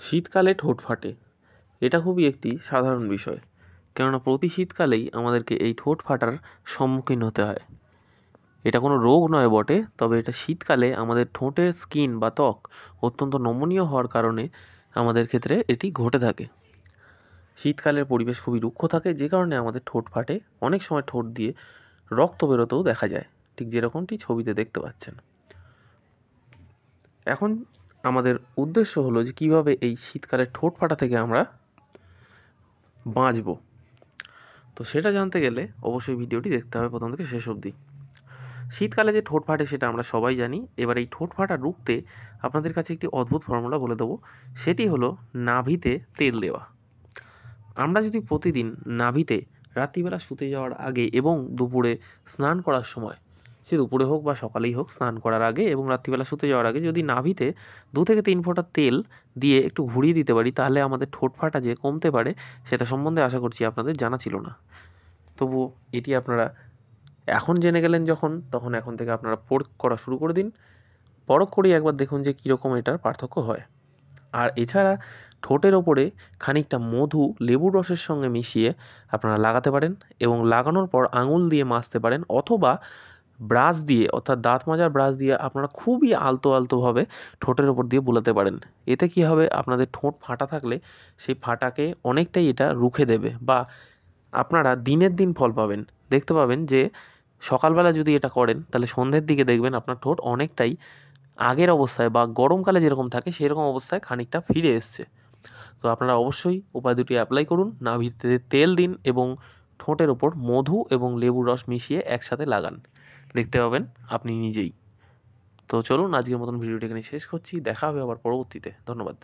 শীতকালে ঠোঁট ফাটে, এটা খুবই একটি সাধারণ বিষয়। কেননা প্রতি শীতকালেই আমাদেরকে এই ঠোঁট ফাটার সম্মুখীন হতে হয়। এটা কোনো রোগ নয় বটে, তবে এটা শীতকালে আমাদের ঠোঁটের স্কিন বা ত্বক অত্যন্ত নমনীয় হওয়ার কারণে আমাদের ক্ষেত্রে এটি ঘটে থাকে। শীতকালের পরিবেশ খুবই রুক্ষ থাকে, যে কারণে আমাদের ঠোঁট ফাটে। অনেক সময় ঠোঁট দিয়ে রক্ত বেরোতেও দেখা যায়, ঠিক যেরকমটি ছবিতে দেখতে পাচ্ছেন। এখন আমাদের উদ্দেশ্য হলো যে কীভাবে এই শীতকালের ঠোঁট ফাটা থেকে আমরা বাঁচব। তো সেটা জানতে গেলে অবশ্যই ভিডিওটি দেখতে হবে প্রথম থেকে শেষ অবধি। শীতকালে যে ঠোঁট ফাটে সেটা আমরা সবাই জানি। এবার এই ঠোঁট ফাটা রুখতে আপনাদের কাছে একটি অদ্ভুত ফর্মুলা বলে দেবো, সেটি হলো নাভিতে তেল দেওয়া। আমরা যদি প্রতিদিন নাভিতে রাত্রিবেলা শুতে যাওয়ার আগে এবং দুপুরে স্নান করার সময়, সে দুপুরে হোক বা সকালেই হোক, স্নান করার আগে এবং রাত্রিবেলা শুতে যাওয়ার আগে যদি নাভিতে 2 থেকে 3 ফোঁটা তেল দিয়ে একটু ঘুরিয়ে দিতে পারি, তাহলে আমাদের ঠোঁট ফাটা যে কমতে পারে সেটা সম্বন্ধে আশা করছি আপনাদের জানা ছিল না। তবুও এটি আপনারা এখন জেনে গেলেন তখন এখন থেকে আপনারা প্রয়োগ করা শুরু করে দিন। পরখ করেই একবার দেখুন যে কীরকম এটার পার্থক্য হয়। আর এছাড়া ঠোঁটের ওপরে খানিকটা মধু লেবুর রসের সঙ্গে মিশিয়ে আপনারা লাগাতে পারেন এবং লাগানোর পর আঙুল দিয়ে মাজতে পারেন, অথবা ব্রাশ দিয়ে, অর্থাৎ দাঁত মাজার ব্রাশ দিয়ে আপনারা খুবই আলতোভাবে ঠোঁটের ওপর দিয়ে বুলাতে পারেন। এতে কী হবে, আপনাদের ঠোঁট ফাটা থাকলে সেই ফাটাকে অনেকটাই এটা রুখে দেবে, বা আপনারা দিনের দিন ফল পাবেন। দেখতে পাবেন যে সকালবেলা যদি এটা করেন, তাহলে সন্ধ্যের দিকে দেখবেন আপনার ঠোঁট অনেকটাই আগের অবস্থায় বা গরমকালে যেরকম থাকে সেরকম অবস্থায় খানিকটা ফিরে এসছে। তো আপনারা অবশ্যই উপায় দুটি অ্যাপ্লাই করুন। নাভিতে তেল দিন এবং ঠোঁটের ওপর মধু এবং লেবুর রস মিশিয়ে একসাথে লাগান, দেখতে পাবেন আপনি নিজেই। তো চলুন, আজকের মতন ভিডিওটি এখানে শেষ করছি। দেখা হবে আবার পরবর্তীতে। ধন্যবাদ।